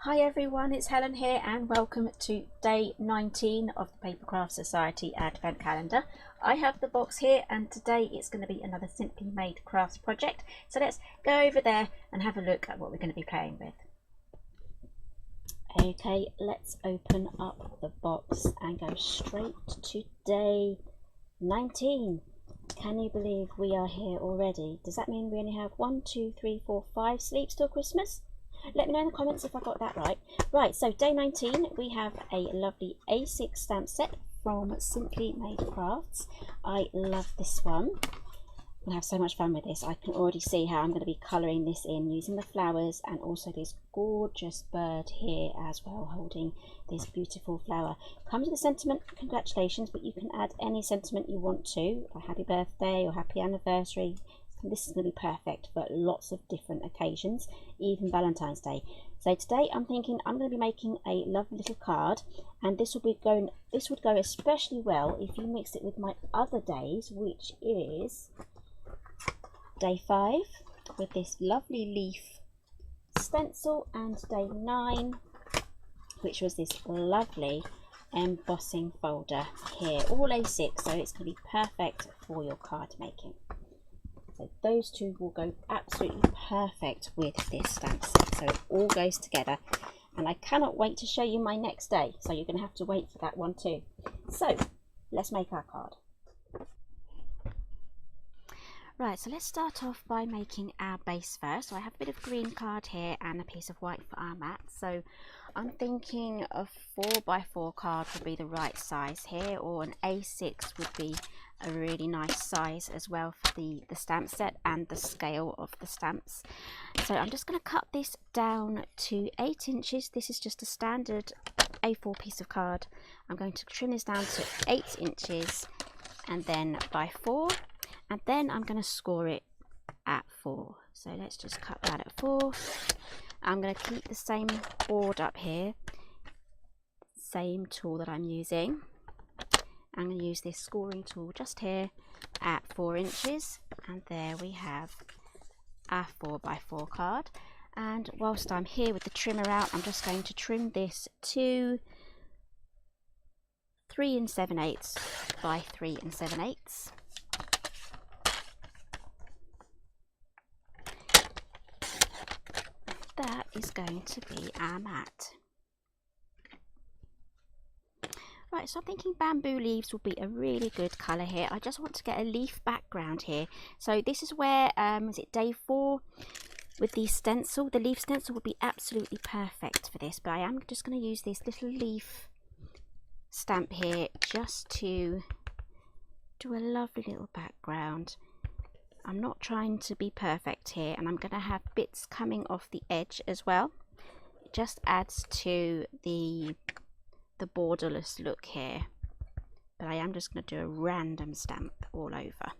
Hi everyone, it's Helen here and welcome to day 19 of the Papercraft Society Advent Calendar. I have the box here and today it's going to be another Simply Made Crafts project. So let's go over there and have a look at what we're going to be playing with. Okay, let's open up the box and go straight to day 19. Can you believe we are here already? Does that mean we only have 1, 2, 3, 4, 5 sleeps till Christmas? Let me know in the comments if I got that right. Right, so day 19, we have a lovely A6 stamp set from Simply Made Crafts. I love this one. I have so much fun with this. I can already see how I'm going to be colouring this in using the flowers and also this gorgeous bird here as well holding this beautiful flower. Comes with a sentiment, congratulations, but you can add any sentiment you want to, like happy birthday or happy anniversary. This is going to be perfect for lots of different occasions, even Valentine's Day. So today I'm thinking I'm going to be making a lovely little card, and this would go especially well if you mix it with my other days, which is day 5 with this lovely leaf stencil, and day 9, which was this lovely embossing folder here, all A6, so it's going to be perfect for your card making. So those two will go absolutely perfect with this stamp set, so it all goes together, and I cannot wait to show you my next day, so you're going to have to wait for that one too. So let's make our card. Right, so let's start off by making our base first. So I have a bit of green card here and a piece of white for our mat. So I'm thinking a 4x4 card would be the right size here, or an A6 would be a really nice size as well for the stamp set and the scale of the stamps. So I'm just going to cut this down to 8 inches. This is just a standard A4 piece of card. I'm going to trim this down to 8 inches and then by 4, and then I'm going to score it at 4. So let's just cut that at 4. I'm going to keep the same board up here, same tool that I'm using. I'm going to use this scoring tool just here at 4 inches, and there we have our 4x4 card. And whilst I'm here with the trimmer out, I'm just going to trim this to 3 7/8 by 3 7/8. That is going to be our mat. Right, so I'm thinking bamboo leaves will be a really good colour here. I just want to get a leaf background here. So this is where, is it day 4 with the stencil? The leaf stencil would be absolutely perfect for this, but I am just going to use this little leaf stamp here just to do a lovely little background. I'm not trying to be perfect here, and I'm going to have bits coming off the edge as well. It just adds to the borderless look here, but I am just going to do a random stamp all over,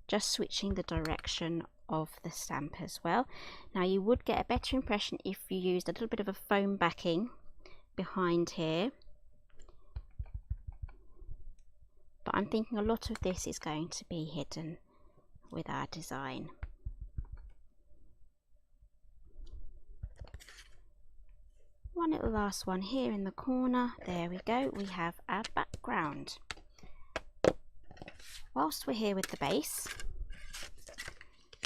just switching the direction of the stamp as well. Now you would get a better impression if you used a little bit of a foam backing behind here, but I'm thinking a lot of this is going to be hidden with our design. One little last one here in the corner. There we go, we have our background. Whilst we're here with the base,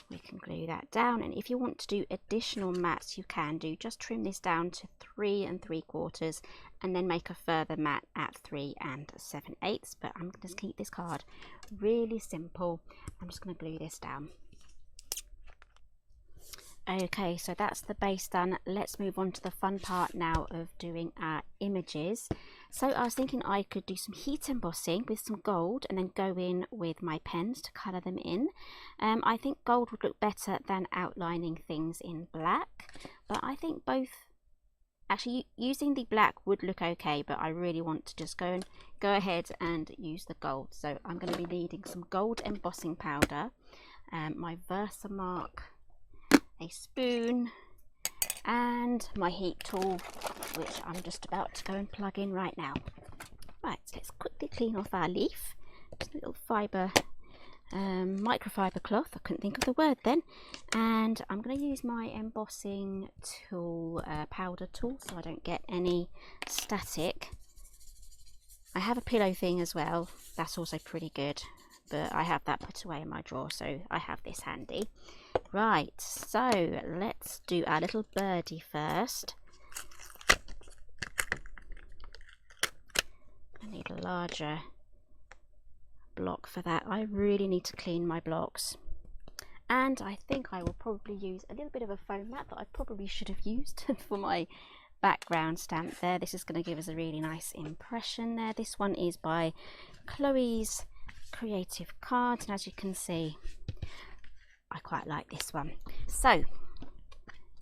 we can glue that down, and if you want to do additional mats you can do. Just trim this down to 3 3/4 and then make a further mat at 3 7/8. But I'm going to keep this card really simple. I'm just going to glue this down. Okay, so that's the base done. Let's move on to the fun part now of doing our images. So I was thinking I could do some heat embossing with some gold and then go in with my pens to colour them in. I think gold would look better than outlining things in black, but I think both, actually using the black would look okay, but I really want to just go ahead and use the gold. So I'm going to be needing some gold embossing powder, my Versamark, a spoon, and my heat tool, which I'm just about to go and plug in right now. Right, so let's quickly clean off our leaf. Just a little fibre microfiber cloth. I couldn't think of the word then. And I'm going to use my embossing tool, powder tool, so I don't get any static. I have a pillow thing as well. That's also pretty good, but I have that put away in my drawer, so I have this handy. Right, so let's do our little birdie first. I need a larger block for that. I really need to clean my blocks, and I think I will probably use a little bit of a foam mat that I probably should have used for my background stamp there. This is going to give us a really nice impression there. This one is by Chloe's Creative Cards, and as you can see, I quite like this one. So I'm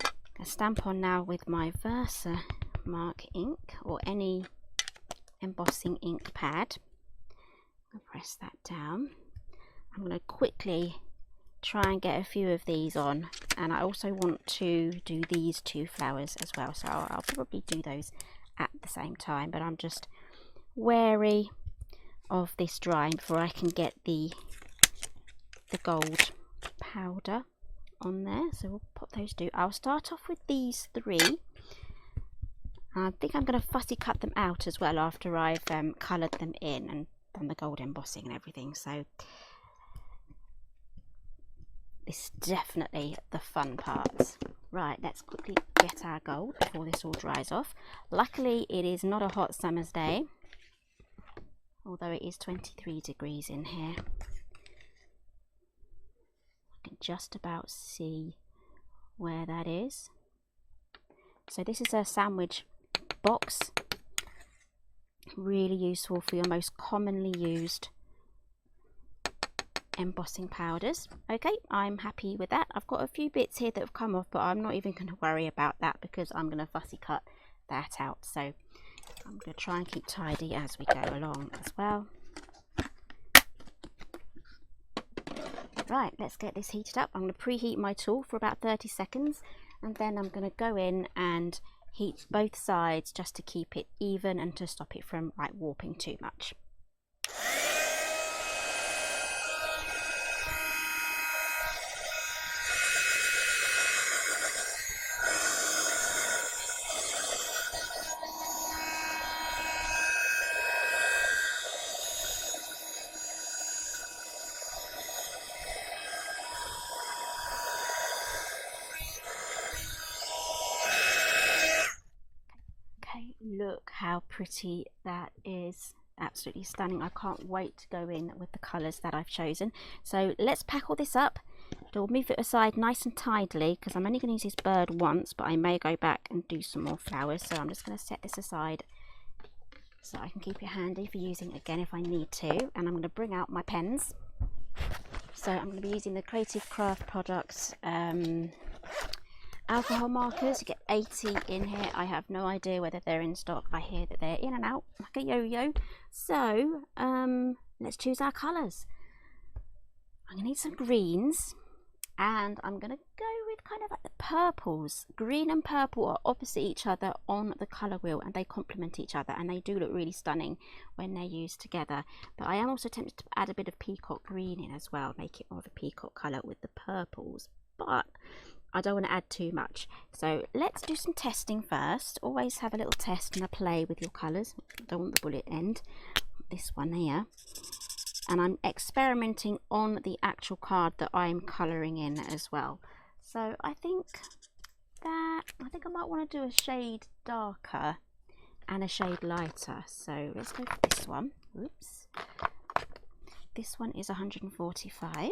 going to stamp on now with my Versamark ink or any embossing ink pad. I'll press that down. I'm going to quickly try and get a few of these on, and I also want to do these two flowers as well, so I'll probably do those at the same time, but I'm just wary of this drying before I can get the gold powder on there. So we'll pop those two. I'll start off with these three. I think I'm going to fussy cut them out as well after I've coloured them in and done the gold embossing and everything. So this is definitely the fun part. Right, let's quickly get our gold before this all dries off. Luckily it is not a hot summer's day, although it is 23 degrees in here. I can just about see where that is. So this is a sandwich box, really useful for your most commonly used embossing powders. Okay, I'm happy with that. I've got a few bits here that have come off, but I'm not even going to worry about that because I'm going to fussy cut that out. So I'm going to try and keep tidy as we go along as well. Right, let's get this heated up. I'm going to preheat my tool for about 30 seconds, and then I'm going to go in and heat both sides just to keep it even and to stop it from like warping too much. Look how pretty that is. Absolutely stunning. I can't wait to go in with the colours that I've chosen. So let's pack all this up. I'll move it aside nice and tidily because I'm only going to use this bird once, but I may go back and do some more flowers. So I'm just going to set this aside so I can keep it handy for using it again if I need to. And I'm going to bring out my pens. So I'm going to be using the Creative Craft products alcohol markers. You get 80 in here. I have no idea whether they're in stock. I hear that they're in and out like a yo-yo. So let's choose our colours. I'm going to need some greens, and I'm going to go with kind of like the purples. Green and purple are opposite each other on the colour wheel, and they complement each other, and they do look really stunning when they're used together. But I am also tempted to add a bit of peacock green in as well, make it more of a peacock colour with the purples, but I don't want to add too much. So let's do some testing first. Always have a little test and a play with your colours. Don't want the bullet end. This one here. And I'm experimenting on the actual card that I'm colouring in as well. So I think I might want to do a shade darker and a shade lighter. So let's go for this one. Oops. This one is 145.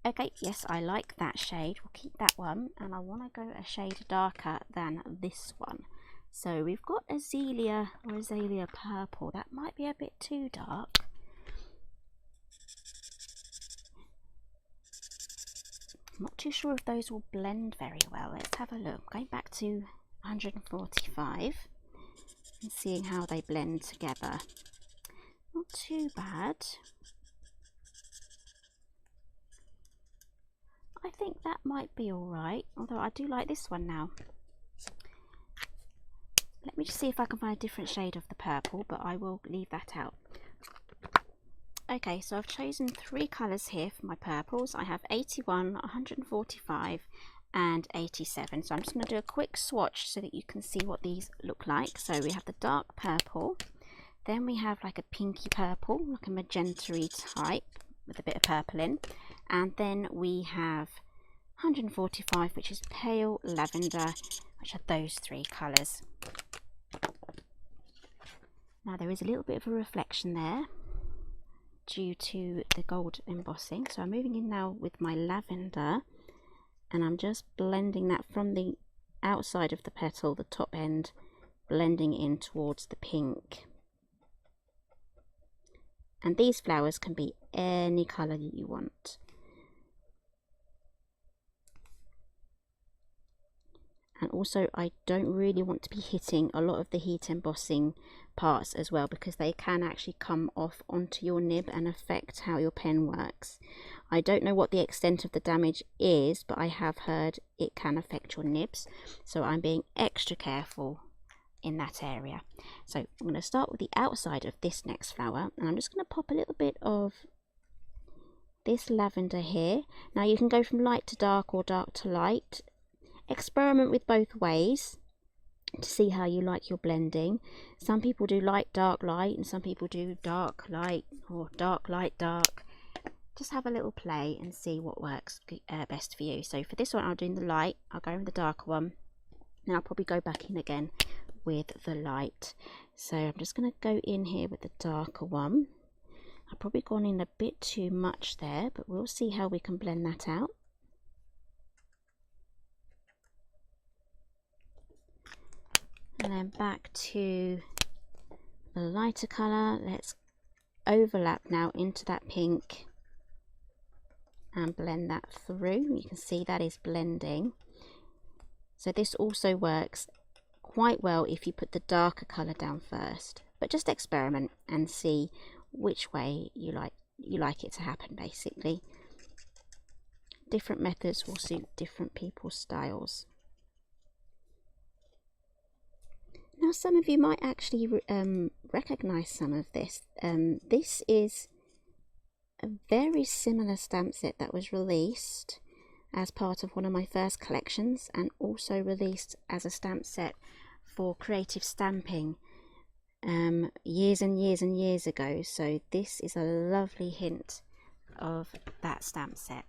Okay, yes, I like that shade. We'll keep that one, and I want to go a shade darker than this one. So we've got Azalea or Azalea Purple. That might be a bit too dark. I'm not too sure if those will blend very well. Let's have a look. Going back to 145 and seeing how they blend together. Not too bad. I think that might be alright, although I do like this one now. Let me just see if I can find a different shade of the purple, but I will leave that out. Okay, so I've chosen 3 colours here for my purples. I have 81, 145 and 87. So I'm just going to do a quick swatch so that you can see what these look like. So we have the dark purple, then we have like a pinky purple, like a magenta-y type with a bit of purple in, and then we have 145, which is pale lavender, which are those 3 colours. Now there is a little bit of a reflection there due to the gold embossing, so I'm moving in now with my lavender and I'm just blending that from the outside of the petal, the top end, blending in towards the pink. And these flowers can be any colour that you want. And also I don't really want to be hitting a lot of the heat embossing parts as well, because they can actually come off onto your nib and affect how your pen works. I don't know what the extent of the damage is, but I have heard it can affect your nibs, so I'm being extra careful in that area. So I'm going to start with the outside of this next flower, and I'm just going to pop a little bit of this lavender here. Now you can go from light to dark or dark to light. Experiment with both ways to see how you like your blending. Some people do light, dark, light, and some people do dark, light, or dark, light, dark. Just have a little play and see what works best for you. So for this one, I'll do the light, I'll go in the darker one, and I'll probably go back in again with the light. So I'm just going to go in here with the darker one. I've probably gone in a bit too much there, but we'll see how we can blend that out. And then back to the lighter colour. Let's overlap now into that pink and blend that through. You can see that is blending. So this also works quite well if you put the darker colour down first, but just experiment and see which way you like it to happen. Basically, different methods will suit different people's styles. Now some of you might actually recognise some of this. This is a very similar stamp set that was released as part of one of my first collections, and also released as a stamp set for creative stamping years and years and years ago. So this is a lovely hint of that stamp set.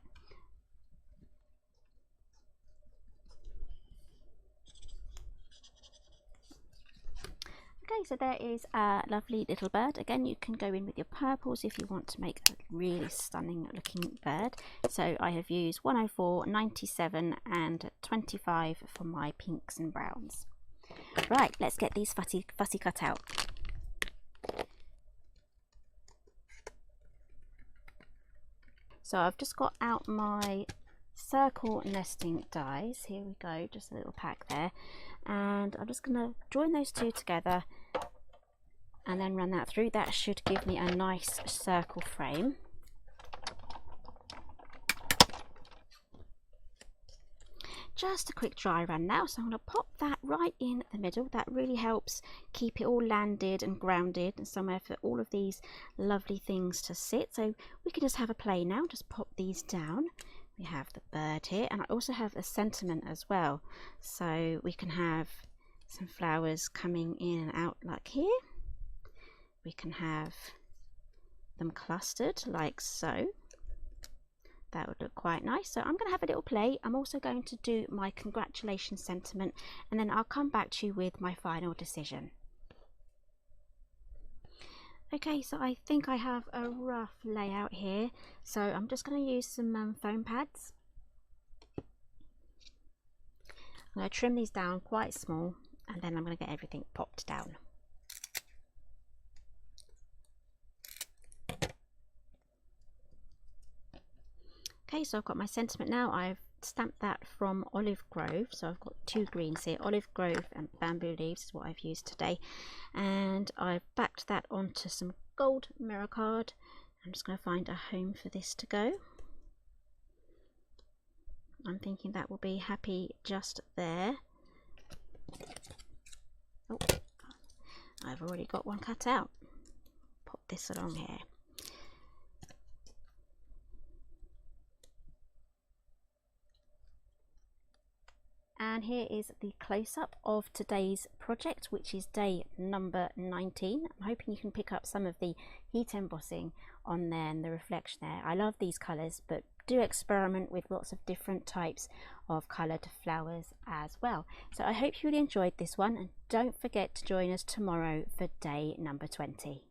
Okay, so there is a lovely little bird. Again, you can go in with your purples if you want to make a really stunning looking bird. So I have used 104, 97 and 25 for my pinks and browns. Right, let's get these fussy cut out. So I've just got out my circle nesting dies. Here we go, just a little pack there, and I'm just going to join those two together and then run that through. That should give me a nice circle frame. Just a quick dry run now, so I'm going to pop that right in the middle. That really helps keep it all landed and grounded and somewhere for all of these lovely things to sit. So we can just have a play now, just pop these down. We have the bird here, and I also have a sentiment as well, so we can have some flowers coming in and out like here. We can have them clustered like so. That would look quite nice. So I'm going to have a little play. I'm also going to do my congratulations sentiment, and then I'll come back to you with my final decision. Okay, so I think I have a rough layout here. So I'm just going to use some foam pads. I'm going to trim these down quite small, and then I'm going to get everything popped down. Okay, so I've got my sentiment now. I've stamped that from Olive Grove, so I've got 2 greens here. Olive Grove and Bamboo Leaves is what I've used today, and I've backed that onto some gold mirror card. I'm just going to find a home for this to go. I'm thinking that will be happy just there. Oh, I've already got one cut out. Pop this along here. and here is the close-up of today's project, which is day number 19. I'm hoping you can pick up some of the heat embossing on there and the reflection there. I love these colours, but do experiment with lots of different types of coloured flowers as well. So I hope you really enjoyed this one, and don't forget to join us tomorrow for day number 20.